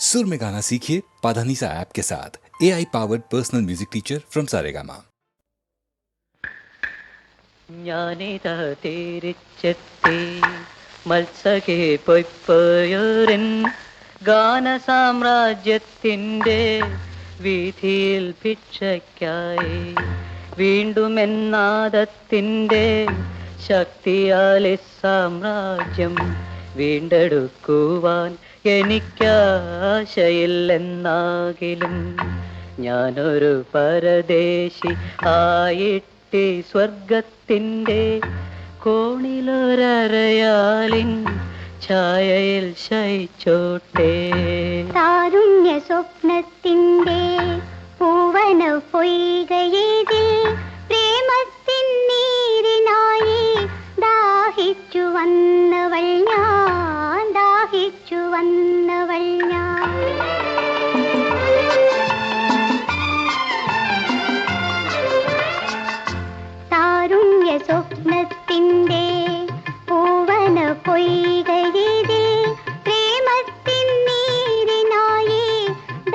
सुर में गाना सीखिए पाधानीसा ऐप के साथ AI powered personal music teacher from Saregama. ഞാനിതാ തിരിച്ചെത്തി മത്സകെ പൊയ്പോയൊരൻ ഗാന സാമ്രാജ്യത്തിൻ്റെ വീഥിയിൽ ഭിക്ഷയ്ക്കായി വീണ്ടും എന്നാദത്തിൻ്റെ ശക്തിയാൽ സാമ്രാജ്യം വീണ്ടെടുക്കുവാൻ എനിക്കാശയില്ലെന്നാകിലും ഞാനൊരു പരദേശി ആയിട്ട് സ്വർഗത്തിൻ്റെ കോണിലൊരയാലിൻ ഛായയിൽ ശയിച്ചോട്ടെ. താരുണ്യ സ്വപ്നത്തിൻ്റെ പൂവന പൊയ്കയിൽ പ്രേമത്തിൻ നീരിനായി ദാഹിച്ചു വന്നവൾ ഞാൻ, ദാഹിച്ചു വന്നവൾ ഞാൻ. താരുണ്യ സ്വപ്നത്തിൻ്റെ പൂവന പൊയ്കയിൽ പ്രേമത്തിൻ നീരിനായി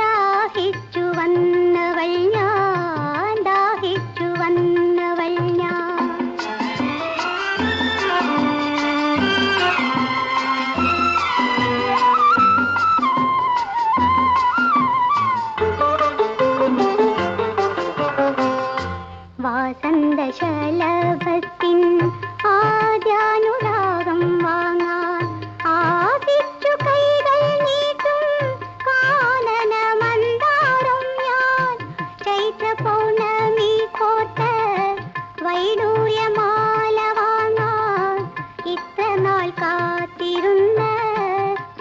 ദാഹിച്ചു വന്നവൾ ഞാൻ, ദാഹിച്ചു വന്നവൾ ഞാൻ. വാസന്തശലഭത്തിൻ ആദ്യാനുരാഗം വാങ്ങാൻ ആദിച്ചു കൈകൾ നീട്ടും കാനന മന്ദാരം ഞാൻ. ചൈത്ര പൗർണമി കോട്ട വൈഡൂര്യമാല വാങ്ങാൻ ഇത്ര നാൾ കാത്തിരുന്ന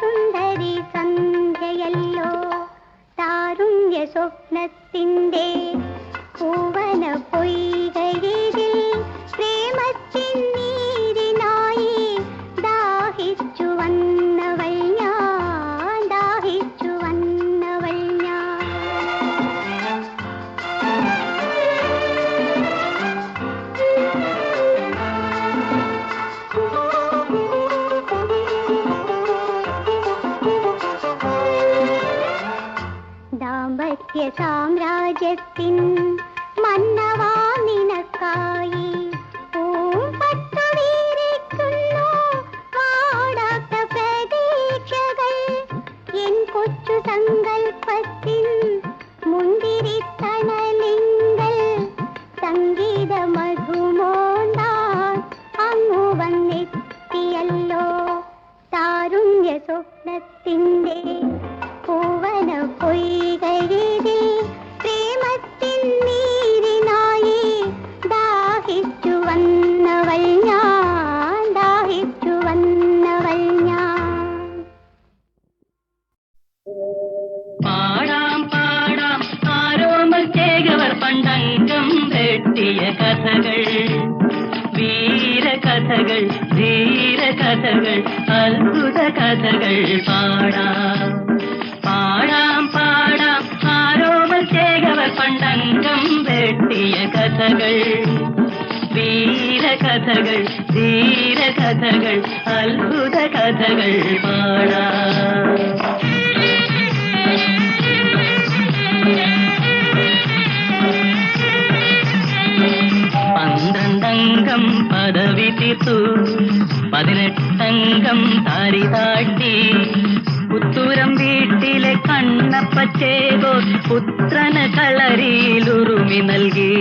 സുന്ദരി സന്ധ്യയല്ലോ. താരുണ്യ സ്വപ്നത്തിൻ്റെ പൂവന പൊയ്കയിൽ പ്രേമത്തിൻ നീരിനായി ദാഹിച്ചു വന്നവൾ ഞാൻ, ദാഹിച്ചു വന്നവൾ ഞാൻ. ദാമ്പത്യ സാമ്രാജ്യത്തിൻ മന്നവാ നിനക്കായി പൂമ്പട്ടുവീരിക്കുന്നു വാടാത്ത പ്രതീക്ഷകൾ. എൻ കൊച്ചു സങ്കൽപ്പത്തിൻ മുന്തിരിത്തണലിങ്കൽ സംഗീത മധുമോന്താൻ അങ്ങു വന്നെത്തിയല്ലോ. താരുണ്യ സ്വപ്നത്തിൻ്റെ പൂവന പൊയ്കയിൽ പ്രേമത്തിൻ നീരിനായി ദാഹിച്ചു വന്നവൾ ഞാൻ, ദാഹിച്ചു വന്നവൾ ഞാൻ. പാടാം പാടാം ആരോമൽ ചേകവർ പണ്ടങ്കം വെട്ടിയ കഥകൾ, വീരകഥകൾ, ധീരകഥകൾ, അത്ഭുത കഥകൾ. പാടാം പാടാം പാടാം ആരോമൽ ചേകവർ പണ്ടങ്കം വെട്ടിയ കഥകൾ, വീരകഥകൾ, ധീരകഥകൾ, അത്ഭുത കഥകൾ. പാടാം പന്ത്രണ്ടംഗം പദവി തീർത്തു 18 താരി താട്ടി പുത്തൂരം വീട്ടിലെ കണ്ണപ്പച്ചേകോ പുത്രന കളരിയിലുറുമി നൽകി.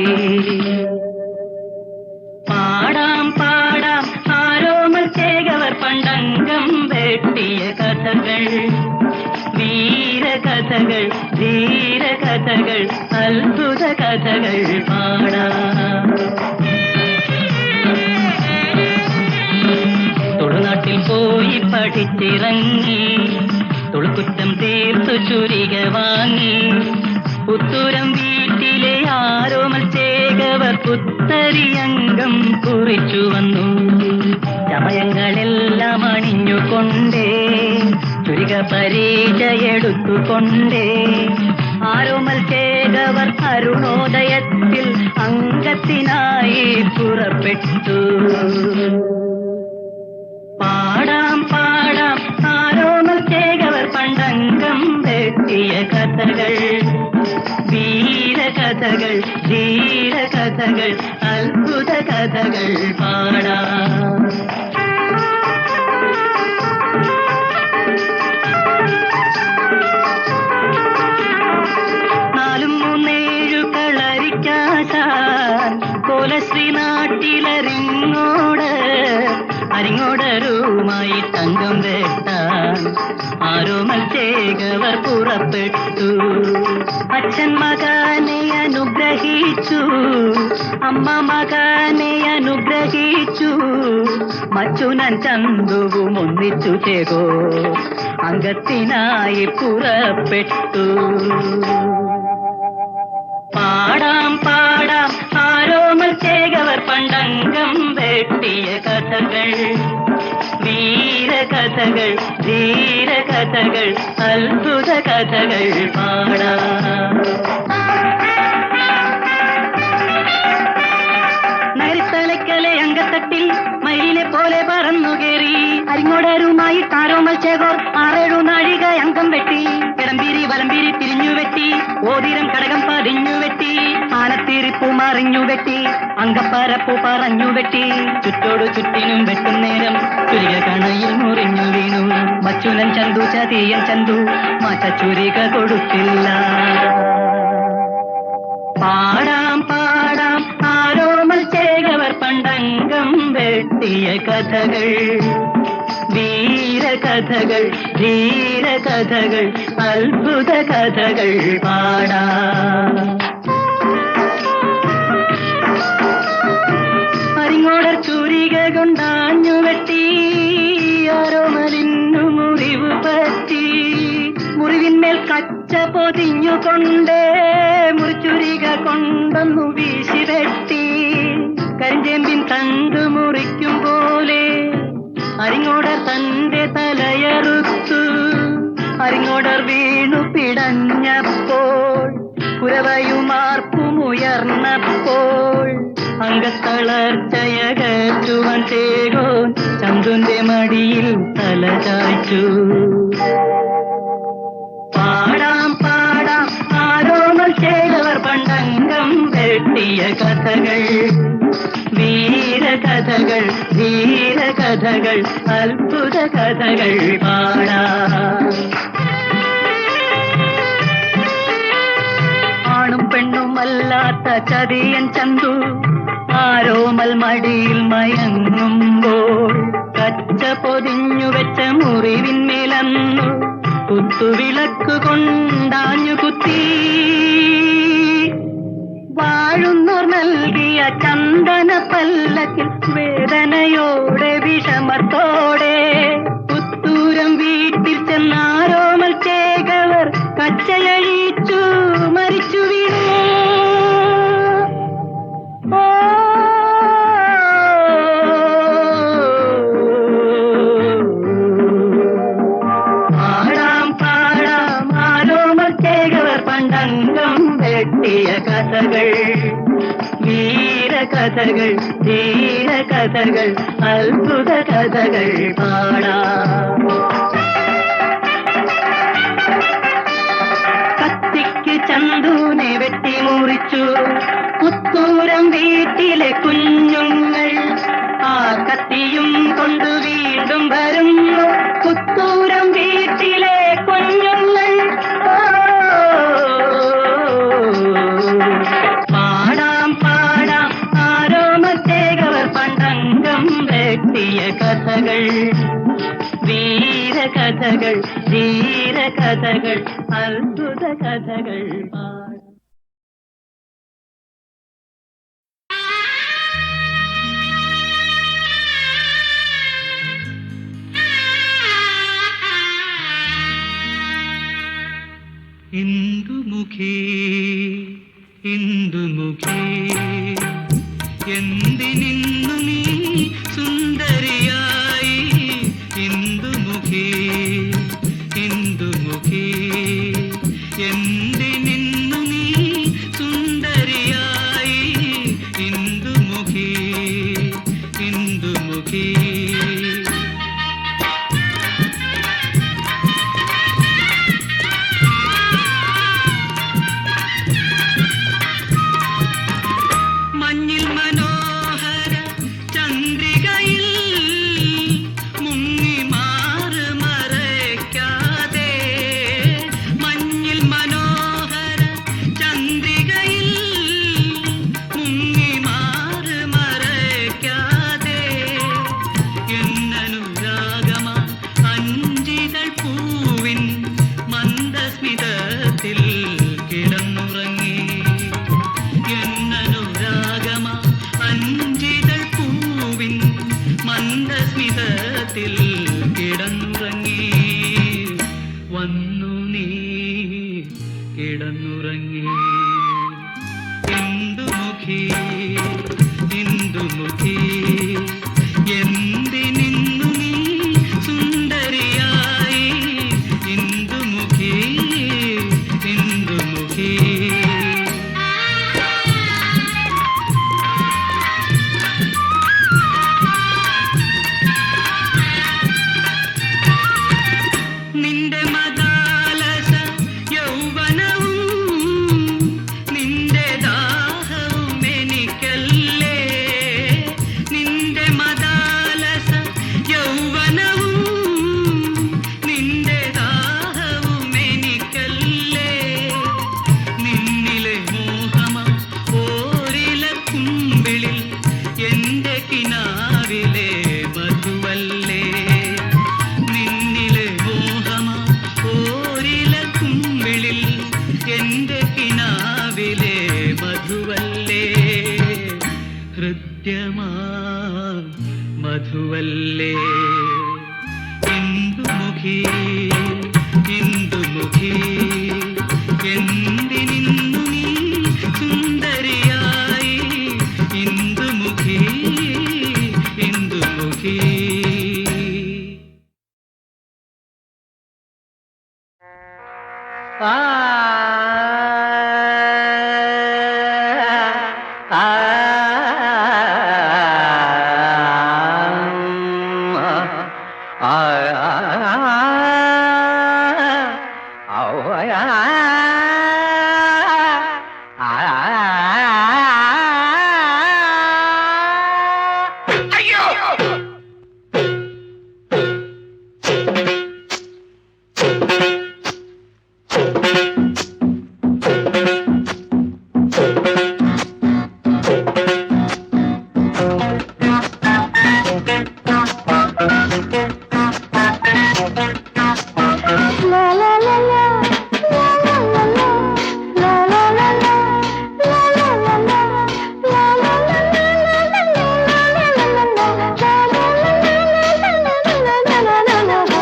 പാടാം പാടാം ആരോമൽ ചേകവർ പണ്ടംഗം വെട്ടിയ കഥകൾ, വീരകഥകൾ, ധീരകഥകൾ, അത്ഭുത കഥകൾ. പാടാം തുളുനാട്ടിൽ പോയി പഠിച്ചിറങ്ങി തുളുക്കുറ്റം തീർത്തു ചുരിക വാങ്ങി പുത്തൂരം വീട്ടിലെ ആരോമൽ ചേകവർ പുത്തരിയംഗം കുറിച്ചു വന്നു. ചമയങ്ങളെല്ലാം അണിഞ്ഞുകൊണ്ടേ ചുരിക പരിചയെടുത്തുകൊണ്ടേ ആരോമൽ ചേകവർ അരുണോദയത്തിൽ അംഗത്തിനായി പുറപ്പെട്ടു. പാടാം പാടാം ആരോമൽ ചേകവർ പണ്ടംഗം വെട്ടിയ കഥകൾ, വീരകഥകൾ, ധീരകഥകൾ, അത്ഭുത കഥകൾ പാടാം. നാലും മൂന്നേഴു കളരിക്കാശാൻ കോലശ്രീ നാട്ടിലരിങ്ങോട്, അരിങ്ങോടരുമായി തങ്കം വെട്ടാൻ ആരോമൽ ചേകവർ പുറപ്പെട്ടു. അച്ഛൻ മകനെ അനുഗ്രഹിച്ചു, അമ്മ മകനെ അനുഗ്രഹിച്ചു, മച്ചുനൻ ചന്തുവും ഒന്നിച്ചു ചേകോ അംഗത്തിനായി പുറപ്പെട്ടു. പാടാം പാടാം ആരോമൽ ചേകവർ പണ്ടംഗം വെട്ടിയ കഥകൾ, വീരകഥകൾ, ധീരകഥകൾ, അത്ഭുത കഥകൾ പാടാം. നരിത്തലയ്ക്കലെ അങ്കത്തട്ടിൽ മയിലിനെ പോലെ പറന്നുകേറി അരിങ്ങോടരുമായി ആരോമൽ ചേകോർ 6-7 നാഴിക അംഗം വെട്ടി. കിടമ്പീരി വലമ്പീരി തിരിഞ്ഞു വെട്ടി, ഓതിരം കടകം പതിഞ്ഞു വെട്ടി, ആനത്തിരിപ്പു മറിഞ്ഞു വെട്ടി, അങ്കപ്പരപ്പു പറഞ്ഞു വെട്ടി. ചുറ്റോടു ചുറ്റിനും വെട്ടും നേരം ചുരിക കണയിൽ മുറിഞ്ഞു വീണു. മച്ചുനൻ ചന്തു ചതിയൻ ചന്തു മാറ്റ ചുരിക കൊടുത്തില്ല. പാടാം പാടാം ആരോമൽ ചേകവർ പണ്ടംഗം വെട്ടിയ കഥകൾ, വീരകഥകൾ, ധീരകഥകൾ, അത്ഭുത കഥകൾ പാടാം. അരിങ്ങോടർ ചുരിക കൊണ്ടാഞ്ഞു വെട്ടി, ആരോമലിന്നു മുറിവ് പറ്റി. മുറിവിന്മേൽ കച്ച പൊതിഞ്ഞുകൊണ്ട് മുറിച്ചുരിക കൊണ്ടൊന്നു വീശി വെട്ടി. കരിഞ്ചേമ്പിൻ തണ്ട് മുറിക്കും പോലെ അരിങ്ങോടർ തന്റെ തലയറുത്തു. അരിങ്ങോടർ വീണു പിടഞ്ഞപ്പോൾ കുരവയുമാർപ്പുമുയർന്നപ്പോൾ അംഗത്തളർച്ചയകറ്റുവാൻ ചേകോൻ ചന്തുന്റെ മടിയിൽ തല ചായ്ച്ചു. പാടാം പാടാം ആരോമൽ ചേകവർ പണ്ടംഗം വെട്ടിയ കഥകൾ, വീരകഥകൾ, ധീരകഥകൾ, അത്ഭുത കഥകൾ പാടാം. ആണും പെണ്ണുമല്ലാത്ത ചതിയൻ ചന്തു ആരോമൽ മടിയിൽ മയങ്ങുമ്പോൾ കച്ച പൊതിഞ്ഞു വെച്ച മുറിവിന്മേലന്നു കുത്തുവിളക്ക് കൊണ്ടാഞ്ഞു കുത്തി. വാഴുന്നോർ നൽകിയ ചന്ദന പല്ലക്കിൽ വേദനയോടെ വിഷമത്തോടെ പുത്തൂരം വീട്ടിൽ ചെന്നാരോമൽ ചേകവർ കച്ചയഴിച്ചു മരിച്ചു വീണു. പാടാം പാടാം ആരോമൽ ചേകവർ പണ്ടംഗം വെട്ടിയ കഥകൾ, വീരകഥകൾ, ധീരകഥകൾ, അത്ഭുത കഥകൾ പാടാം. കത്തിക്ക് ചന്തുനെ വെട്ടി മുറിച്ചു പുത്തൂരം വീട്ടിലെ കുഞ്ഞുങ്ങൾ. ആ കത്തിയും കൊണ്ട് വീണ്ടും വരുന്നു പുത്തൂരം വീട്ടിലെ കുഞ്ഞുങ്ങൾ. പാടാം പാടാം ആരോമൽ ചേകവർ പണ്ടംഗം വെട്ടിയ കഥകൾ, വീരകഥകൾ, ധീരകഥകൾ, അത്ഭുത കഥകൾ പാടാം. ഇന്ദുമുഖി ഇന്ദുമുഖി എന്തിനിന്നു നീ സുന്ദരിയായി. ഇന്ദുമുഖി ഇന്ദുമുഖി എന്തിനിന്നു നീ സുന്ദരിയായി. ഇന്ദുമുഖി ഇന്ദുമുഖി കിടന്നുറങ്ങി. ഇന്ദുമുഖി ഇന്ദുമുഖി എന്തിനിന്നു നീ സുന്ദരിയായി? ഇന്ദുമുഖി ഇന്ദുമുഖി നിന്റെ മദാലസ യൗവനവും നിന്റെ ദാഹവും എനിക്കല്ലേ? നിന്റെ മദാലസ യൗവനവും നിന്റെ ദാഹവും എനിക്കല്ലേ? നിന്നിലെ മോഹമ ഓരില കുമ്പിളിൽ എന്റെ കിനാവിലെ മധുവല്ലേ? നിന്നിലെ മോഹമ ഓരില കുമ്പിളിൽ എന്റെ കിനാവിലെ മധുവല്ലേ? ഹൃദ്യമാ മധുവല്ലേ? ഇന്ദുമുഖി ഇന്ദുമുഖി എന്തിനിന്നു നീ സുന്ദരിയായി? ഇന്ദുമുഖി ഇന്ദുമുഖി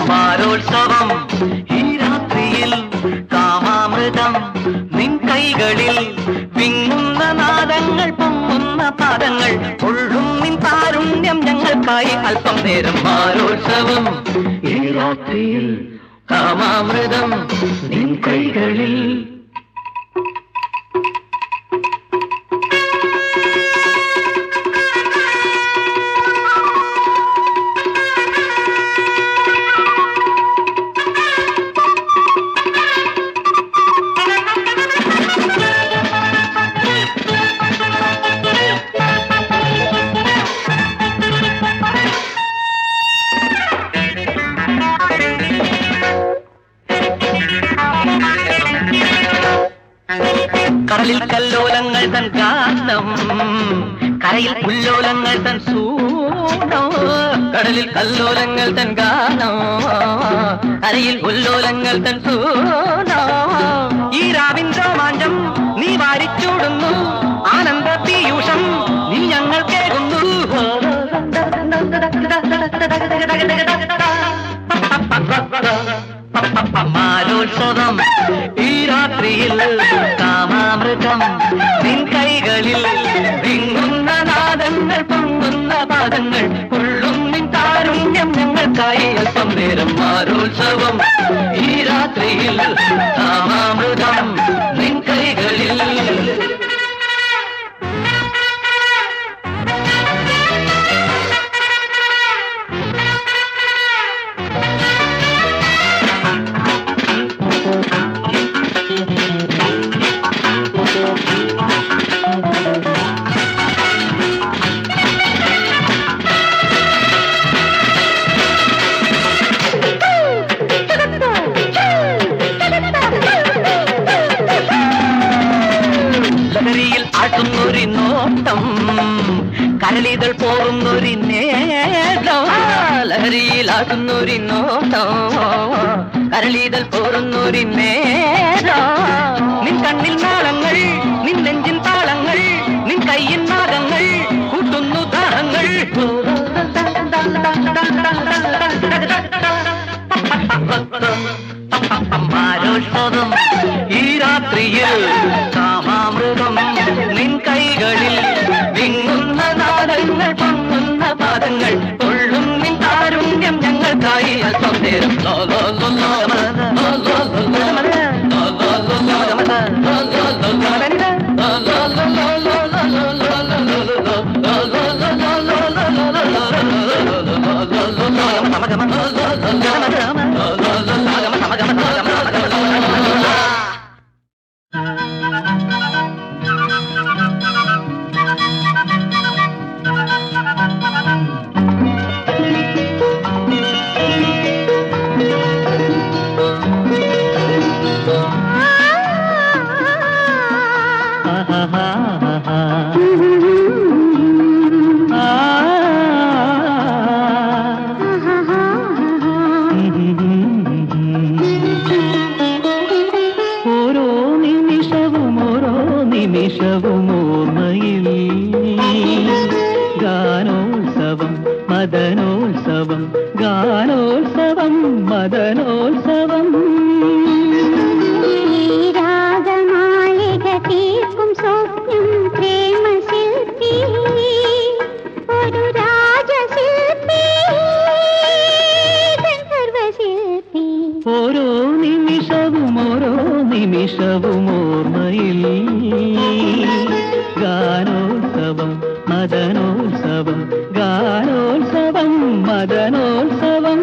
മാരോത്സവം ഈ രാത്രിയിൽ കാമാമൃതം നിൻ കൈകളിൽ വിങ്ങുന്ന നാദങ്ങൾ പൊങ്ങുന്ന പാദങ്ങൾ ഉള്ളും നിൻ താരുണ്യം ഞങ്ങൾക്കായി അല്പം നേരം. മാരോത്സവം ഈ രാത്രിയിൽ കാമാമൃതം നിൻ കൈകളിൽ. കടലിൽ കല്ലോലങ്ങൾ തൻ ഗാനം, കരയിൽ ഉല്ലോലങ്ങൾ തൻ സൂനോ. കടലിൽ കല്ലോലങ്ങൾ തൻ ഗാനം, കരയിൽ ഉല്ലോലങ്ങൾ തൻ സൂനോ. ഈ രാവിൻ രോമാഞ്ചം നീ വാരിച്ചൂടുന്നു, ആനന്ദ പീയൂഷം നീ ഞങ്ങൾ കേൾക്കുന്നു. മാരോത്സവം ഈ രാത്രിയിൽ കാമാമൃതം നിൻ കൈകളിൽ വിങ്ങുന്ന നാദങ്ങൾ പൊങ്ങുന്ന പാദങ്ങൾ ഉള്ളും നിൻ താരുണ്യം ഞങ്ങൾക്കായി അല്പം നേരം. മാരോത്സവം ഈ രാത്രിയിൽ കാമാമൃതം നിൻ കൈകളിൽ. ലഹരിയിൽ ആട്ടുന്നൊരു നോട്ടം, കരളിതൾ പോറുന്നൊരു നേട്ടം. ലഹരിയിൽ ആട്ടുന്നൊരു നോട്ടം, കരളിതൾ പോറുന്നൊരു നേട്ടം. നിൻ കണ്ണിൽ നാളങ്ങൾ, നിൻ നെഞ്ചിൻ താളങ്ങൾ, നിൻ കയ്യിൻ നാദങ്ങൾ കൂട്ടുന്നു താളങ്ങൾ. മാരോത്സവം കാമോത്സവം ഈ രാത്രിയിൽ കാമാമൃതം നിൻ കൈകളിൽ വിങ്ങുന്ന നാടങ്ങൾ പൊങ്ങുന്ന പാദങ്ങൾ കൊള്ളും നിൻ താരുണ്യം ഞങ്ങൾക്കായി അല്പം നേരം നിമിഷവും ഓർമ്മയിൽ ഗാനോത്സവം മദനോത്സവം ഗാനോത്സവം മദനോത്സവം രാഗമാലിക തീർക്കും സ്വപ്നം പ്രേമശില്പി ഒരു രാജശില്പി ഗന്ധർവശില്പി ഓരോ നിമിഷവും ഓർമ്മയിൽ ഗാനോത്സവം മദനോത്സവം ഗാനോത്സവം മദനോത്സവം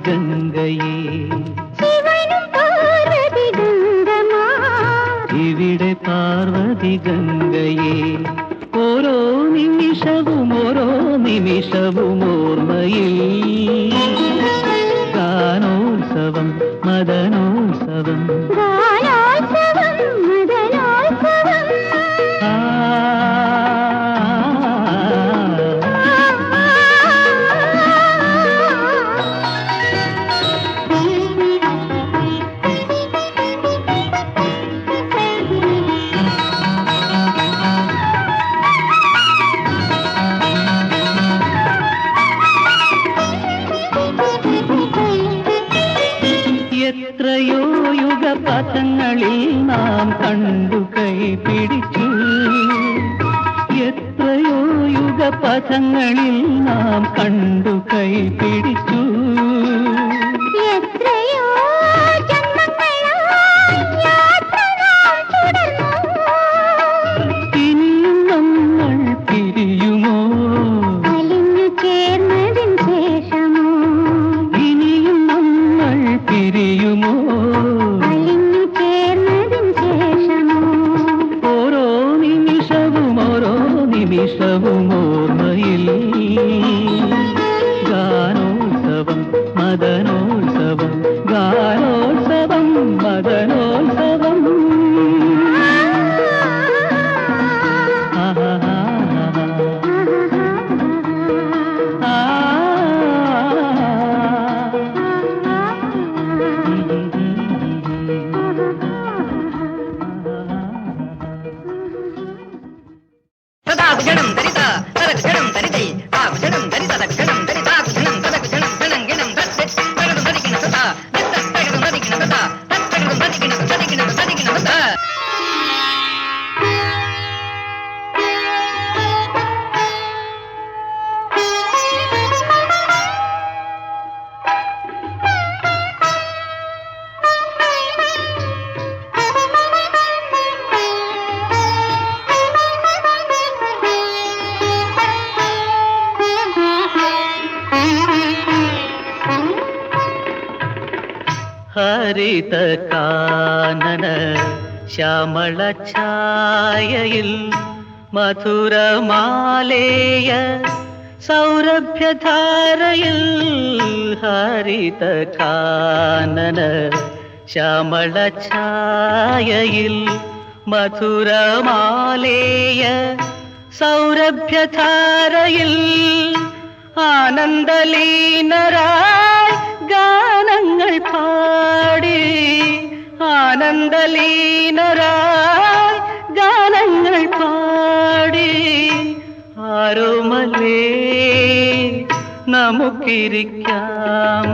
ഗംഗയേ ഇവിടെ പാർവതി ഗംഗയേ ഓരോ നിമിഷവും ഓർമ്മയിൽ ഗാനോത്സവം മദനോത്സവം എത്രയോ യുഗപഥങ്ങളിൽ നാം കണ്ടു കൈ പിടിച്ചു എത്രയോ യുഗപഥങ്ങളിൽ നാം കണ്ടു കൈ പിടിച്ചു എത്രയോ ഇനിയും നമ്മൾ പിരിയുമോ അലിഞ്ഞു ചേർന്നതിന് ശേഷമോ ഇനിയും നമ്മൾ പിരിയുമോ അലിഞ്ഞു ചേർന്നതിന് ശേഷമോ ഓരോ നിമിഷവും ഓർമ്മയിൽ ഗാനോത്സവം ഹരിത കാനന ശ്യാമള ഛായയിൽ മധുരമാലേയ സൗരഭ്യധാരയിൽ ഹരിത കാനന ശ്യാമള ഛായയിൽ മധുരമാലേയ സൗരഭ്യധാരയിൽ ആനന്ദലീനരായി ഗാനങ്ങൾ പാടി ആനന്ദലീനരായി ഗാനങ്ങൾ പാടി ആരോമലേ നമുക്കിരിക്കാം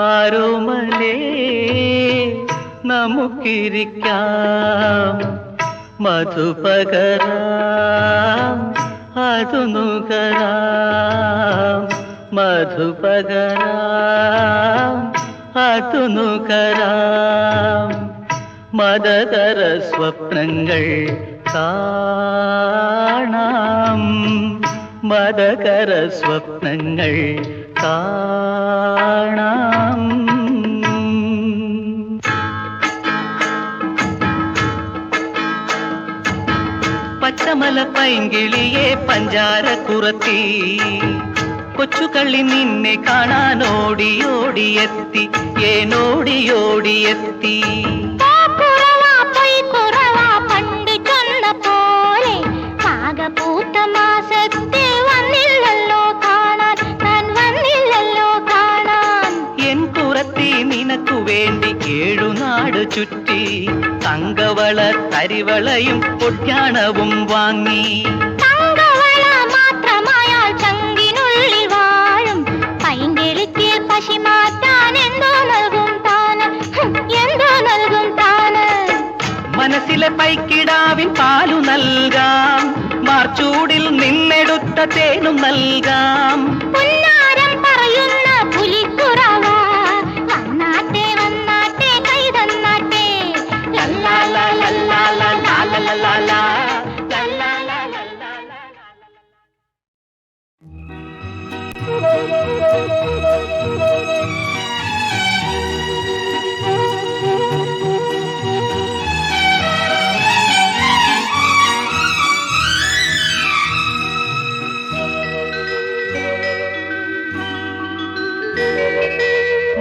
ആരോമലേ നമുക്കിരിക്കാം മധുപകരാം അതു നുകരാം മധുപകരാം അതു നുകരാം മദകര സ്വപ്നങ്ങൾ കാണാം മദകര സ്വപ്നങ്ങൾ കാണാം പച്ചമല പൈങ്കിളിയെ പഞ്ചാര കുറത്തി കൊച്ചുകള്ളി നിന്നെ കാണാനോടിയോടിയെത്തി ഏനോടിയോടിയെത്തി പണ്ട് ചൊന്ന പോലെ പാകപൂത്ത മാസത്തെ വന്നില്ലല്ലോ കാണാൻ ഞാൻ വന്നില്ലല്ലോ കാണാൻ എൻ കുറത്തി നിനക്കു വേണ്ടി 7 നാട് ചുറ്റി തങ്കവള തരിവളയും പൊട്യാണവും വാങ്ങി തങ്കവള മാത്രമായാൽ ചങ്കിനുള്ളിൽ വാഴും പൈങ്കിളിക്ക് പശി മാറ്റാൻ എന്തോ നൽകും താന് എന്തോ നൽകും താന് മനസ്സിലെ പൈക്കിടാവിൻ പാലു നൽകാം മാർച്ചൂടിൽ നിന്നെടുത്ത തേനും നൽകാം പുന്നാരം പറയുന്ന പുലിക്കുറവ വന്നാട്ടെ വന്നാട്ടെ കൈ തന്നാട്ടെ ലല്ലാ ലല്ലാ ലല്ലാ ലല്ലാ ലല്ലാ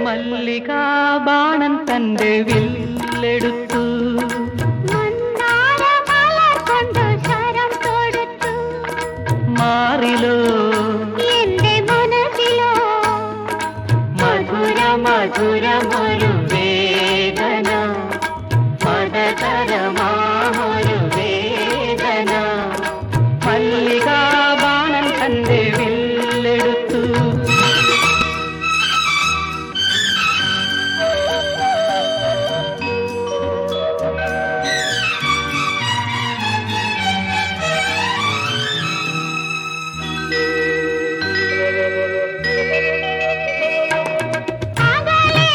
മല്ലികാ ബാണൻ തന്റെ വില്ലെടുത്തു കൊണ്ട് ശരം കൊടുത്തു മാറിലോ എന്റെ മനസ്സിലോ മധുര മധുരമൊരു വേദന മദകരമാമൊരു വേദന മല്ലികാ ബാണൻ തന്റെ വില്ലെടുത്തു അകലെ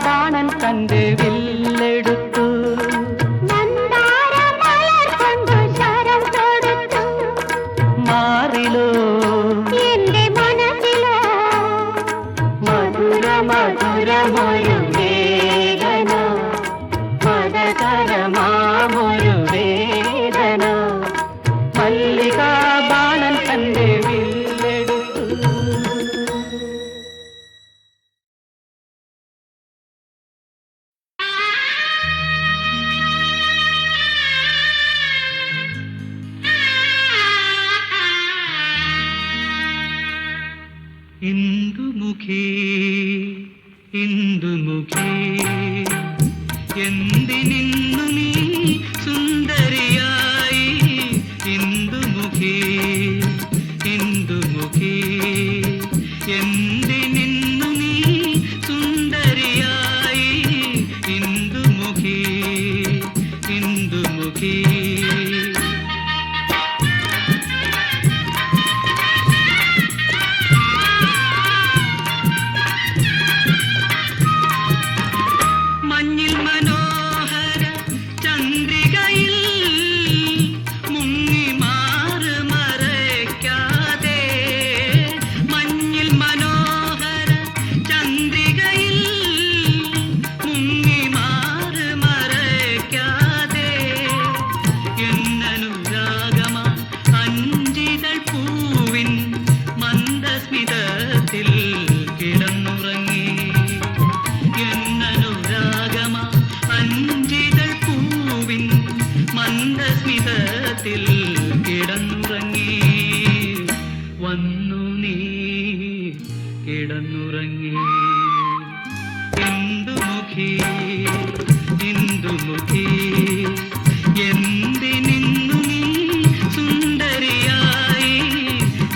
ബാണൻ തന്റെ വില്ലെടുത്തു. മന്ദാരമലർ കൊണ്ടു ശരം തൊടുത്തു. മാറിലോ എന്റെ മനസ്സിലോ മധുര മധുരമൊരു വേദന, മതകരമാമൊരു വേദന. മല്ലികാ ബാണൻ തന്റെ വില്ലെടുത്തു. ഇന്ദുമുഖി ഇന്ദുമുഖി എന്തിനിന്നു നീ സുന്ദരിയായി. ഇന്ദുമുഖി ഇന്ദുമുഖി എന്തിനിന്നു നീ സുന്ദരിയായി. ഇന്ദുമുഖി ഇന്ദുമുഖി മഞ്ഞിൽ മനോഹര ചന്ദ്രികയിൽ മുങ്ങി മാറ് മറയ്ക്കാതെ. മഞ്ഞിൽ മനോഹര ചന്ദ്രികയിൽ മുങ്ങി മാറ് മറയ്ക്കാതെ. എന്നനുരാഗമാ അഞ്ചിതൾ പൂവിൻ മന്ദസ്മിതത്തിൽ കിടന്നുറങ്ങി. എന്നനുരാഗമാ അഞ്ചിതൾ പൂവിൻ മന്ദസ്മിതത്തിൽ കിടന്നുറങ്ങി. വന്നു നീ കിടന്നുറങ്ങി. ഇന്ദുമുഖി ഇന്ദുമുഖി എന്തിനിന്നു നീ സുന്ദരിയായി.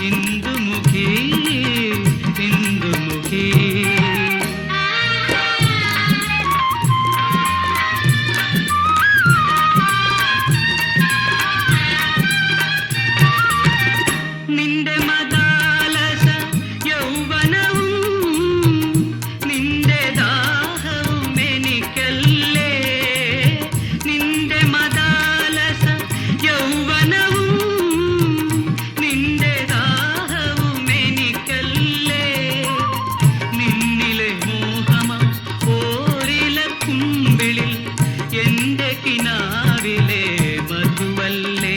ഇന്ദുമുഖി ഇന്ദുമുഖി നിന്റെ മദാലസ യൗവനവും നിന്റെ ദാഹവും എനിക്കല്ലേ. നിന്റെ മദാലസ യൗവനവും നിന്റെ ദാഹവും എനിക്കല്ലേ. നിന്നിലെ മോഹമാ ഓരില കുമ്പിളിൽ എന്റെ കിനാവിലെ മധുവല്ലേ.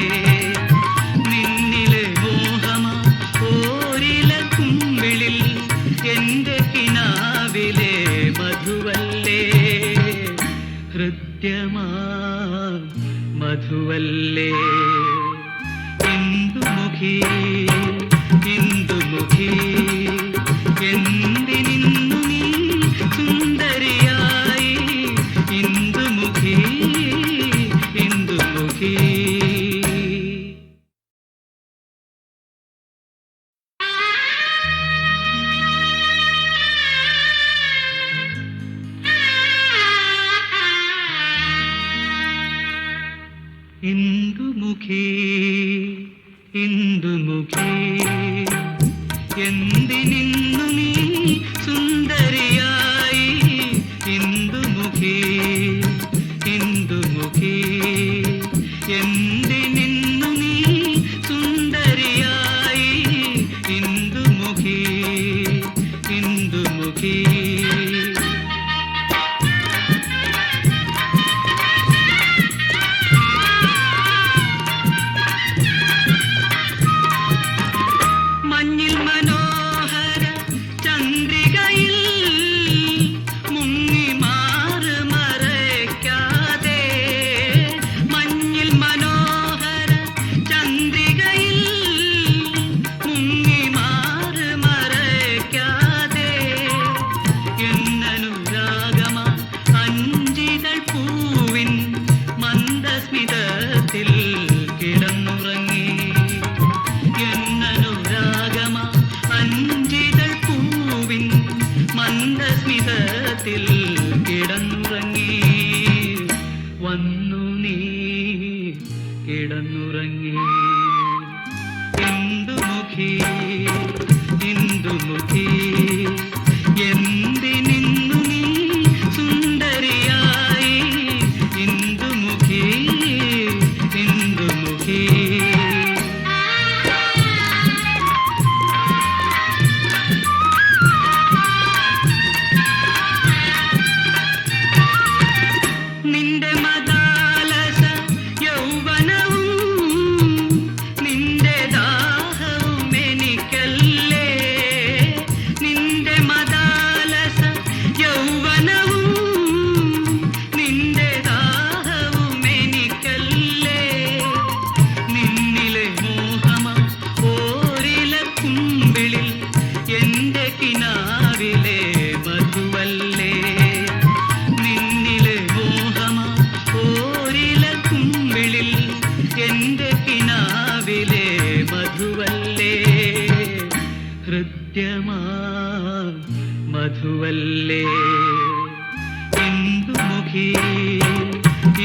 നിന്നിലെ മോഹമാ ഓരില കുമ്പിളിൽ എന്റെ കിനാവിലെ മധുവല്ലേ. ഹൃദ്യമാ മധുവല്ലേ. ഇന്ദുമുഖി ഇന്ദുമുഖി എന്തിനിന്നു നീ സുന്ദരിയായി. ഇന്ദുമുഖി ഇന്ദുമുഖി ഇന്ദുമുഖി ഇന്ദുമുഖി എന്തിനിന്നു നീ സുന്ദരിയായി. ഇന്ദുമുഖി ഇന്ദുമുഖി എന്തിനിന്നു നീ സുന്ദരിയായി. ഇന്ദുമുഖി ഇന്ദുമുഖി മഞ്ഞിൽ മനോഹര ചന്ദ്രികയിൽ മുങ്ങി മാറ് മറയ്ക്കാതെ. മഞ്ഞിൽ മനോഹര ചന്ദ്രികയിൽ മുങ്ങി മാറ് മറയ്ക്കാതെ. എന്നനുരാഗമാ അഞ്ചിതൾ പൂവിൻ മന്ദസ്മിതത്തിൽ കിടന്നുറങ്ങി. എന്നനുരാഗമാ അഞ്ചിതൾ പൂവിൻ മന്ദസ്മിതത്തിൽ കിടന്നുറങ്ങി. വന്നു നീ കിടന്നുറങ്ങി. ഇന്ദുമുഖി ഇന്ദുമുഖി എന്തിനിന്നു നീ യൗവനവും നിന്റെ ദാഹവും എനിക്കല്ലേ. നിന്നിലെ മോഹമാ ഓരില കുമ്പിളിൽ എന്റെ കിനാവിലെ മധുവല്ലേ. നിന്നിലെ മോഹമാ ഓരില കുമ്പിളിൽ എന്റെ കിനാവിലെ മധുവല്ലേ. ഹൃദ്യമാ മധുവല്ലേ. ഇന്ദുമുഖി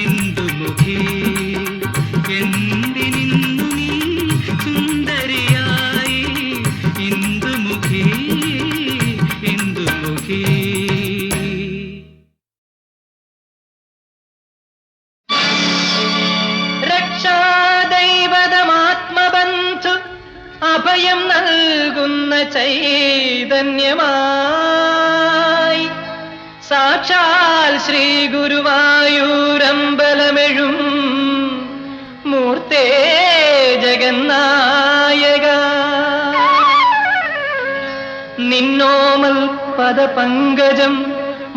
ഇന്ദുമുഖി എന്തിനിന്നു നീ സുന്ദരിയായി. ഇന്ദുമുഖി ഇന്ദുമുഖി. രക്ഷാദൈവതമാത്മബന്ധു അഭയം നൽകുന്ന ചൈതന്യമായി സാക്ഷാൽ ശ്രീ ഗുരുവായൂരമ്പലമെഴും മൂർത്തേ ജഗന്നായക. നിന്നോമൽ പദപങ്കജം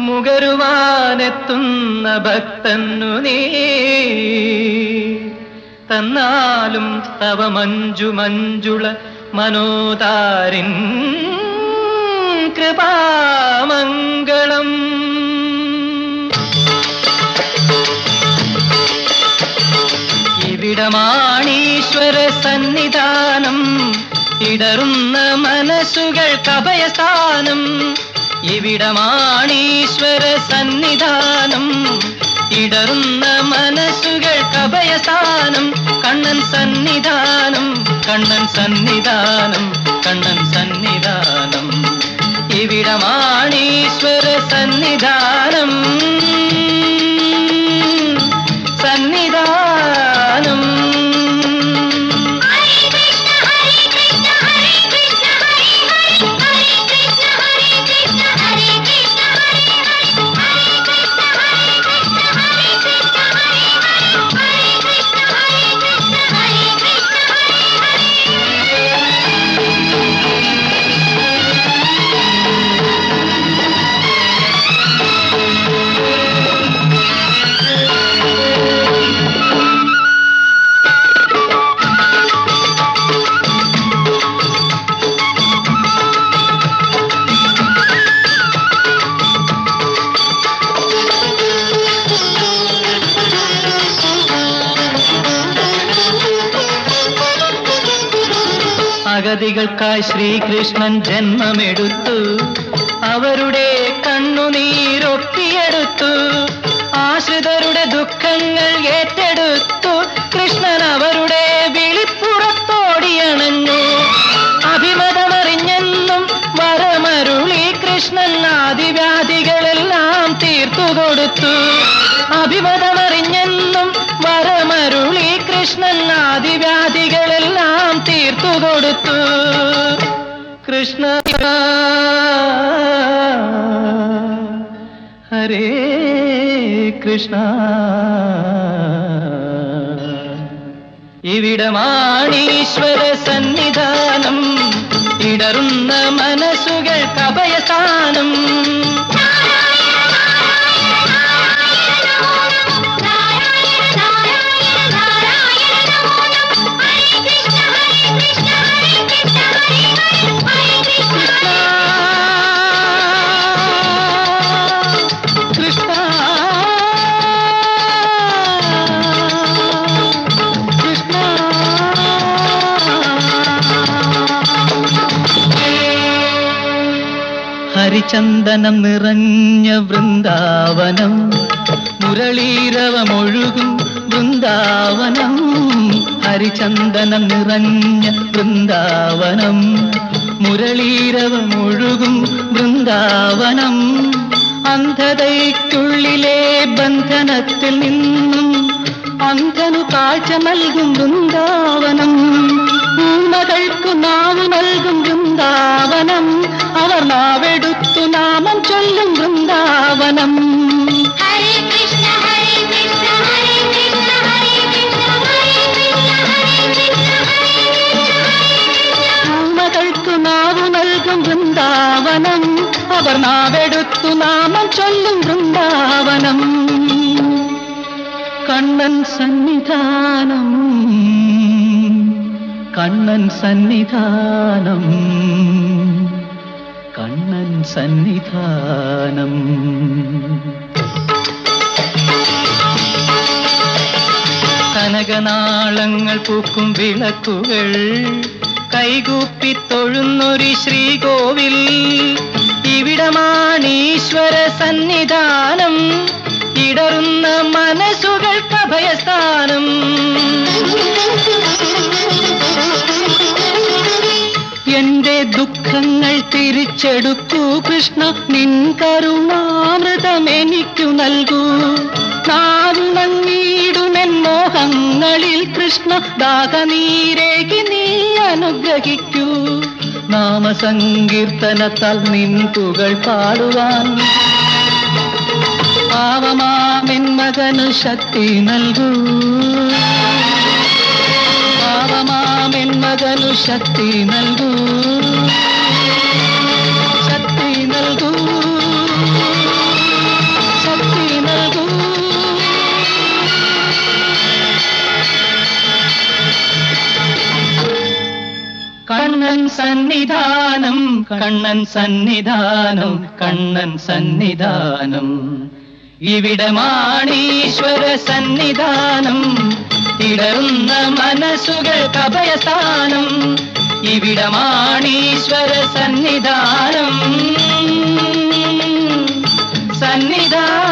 മുകരുവാനെത്തുന്ന ഭക്തന്നു നീ തന്നാലും തവ മഞ്ജു മഞ്ജുള മനോതാരിൻ കൃപാമംഗളം. ഇവിടമാണീശ്വര സന്നിധാനം, ഇടറുന്ന മനസ്സുകൾക്കഭയസ്ഥാനം. ഇവിടമാണീശ്വര സന്നിധാനം, ഇടറുന്ന മനസ്സുകൾക്കഭയസ്ഥാനം. കണ്ണൻ സന്നിധാനം കണ്ണൻ സന്നിധാനം കണ്ണൻ സന്നിധാനം. ഇവിടമാണീശ്വര സന്നിധാനം സന്നിധാനം. അഗതികൾക്കായി ശ്രീകൃഷ്ണൻ ജന്മമെടുത്തു, അവരുടെ കണ്ണുനീരൊപ്പിയെടുത്തു. ആശ്രിതരുടെ ദുഃഖങ്ങൾ ഏറ്റെടുത്തു. കൃഷ്ണൻ അവരുടെ വിളിപ്പുറത്തോടിയണഞ്ഞു. അഭിമതമറിഞ്ഞെന്നും വരമരുളി കൃഷ്ണൻ ആദിവ്യാധികളെല്ലാം തീർത്തുകൊടുത്തു. അഭിമതമറിഞ്ഞെന്നും വരമരുളി കൃഷ്ണൻ ആദിവ്യാധികളെല്ലാം തീർത്തുകൊടുത്തു. കൃഷ്ണ ഹരേ കൃഷ്ണ. ഇവിടമാണീശ്വര സന്നിധാനം, ഇടറുന്ന മനസ്സുകൾക്കഭയസ്ഥാനം. ഹരിചന്ദനം നിറഞ്ഞ വൃന്ദാവനം, മുരളീരവമൊഴുകും വൃന്ദാവനം. ഹരിചന്ദനം നിറഞ്ഞ വൃന്ദാവനം, മുരളീരവമൊഴുകും വൃന്ദാവനം. അന്ധതയ്ക്കുള്ളിലെ ബന്ധനത്തിൽ നിന്നും അന്ധനു കാഴ്ച നൽകും വൃന്ദാവനം. ഊമകൾക്കു നാവ് നൽകും വൃന്ദാവനം. അവർ നാവെടുത്തു നാമം ചൊല്ലും വൃന്ദാവനം. ഹരേ കൃഷ്ണ ഹരേ കൃഷ്ണ ഹരേ കൃഷ്ണ ഹരേ കൃഷ്ണ ഹരേ കൃഷ്ണ ഹരേ കൃഷ്ണ ഹരേ കൃഷ്ണ. ഊമകൾക്കു നാവ് നൽകും വൃന്ദാവനം. അവർ നാവെടുത്തു നാമം ചൊല്ലും വൃന്ദാവനം. കണ്ണൻ സന്നിധാനം, കണ്ണൻ സന്നിധാനം, കണ്ണൻ സന്നിധാനം. കനകനാളങ്ങൾ പൂക്കും വിളക്കുകൾ കൈകൂപ്പി തൊഴുന്നൊരു ശ്രീകോവിൽ. ഇവിടമാണീശ്വര സന്നിധാനം, ഇടറുന്ന മനസ്സുകൾക്ക് അഭയസ്ഥാനം. എന്റെ ദുഃഖങ്ങൾ തിരിച്ചെടുക്കൂ കൃഷ്ണ, നിൻ കരുണാമൃതം എനിക്കു നൽകൂ. നാടുനങ്ങിടുമെൻ മോഹങ്ങളിൽ കൃഷ്ണ, ദാഹനീരേകി നീ അനുഗ്രഹിക്കൂ. നാമസങ്കീർത്തനത്താൽ നിൻ പുകൾ പാടുവാൻ പാവമാമെൻ മകനു ശക്തി നൽകൂ. പാവമാമെൻ മകനു ശക്തി നൽകൂ, ശക്തി നൽകൂ, ശക്തി നൽകൂ. കണ്ണൻ സന്നിധാനം, കണ്ണൻ സന്നിധാനം, കണ്ണൻ സന്നിധാനം. ഇവിടമാണീശ്വര സന്നിധാനം, ഇടറുന്ന മനസ്സുകൾക്ക് അഭയസ്ഥാനം. ഇവിടമാണീശ്വര സന്നിധാനം, സന്നിധാനം.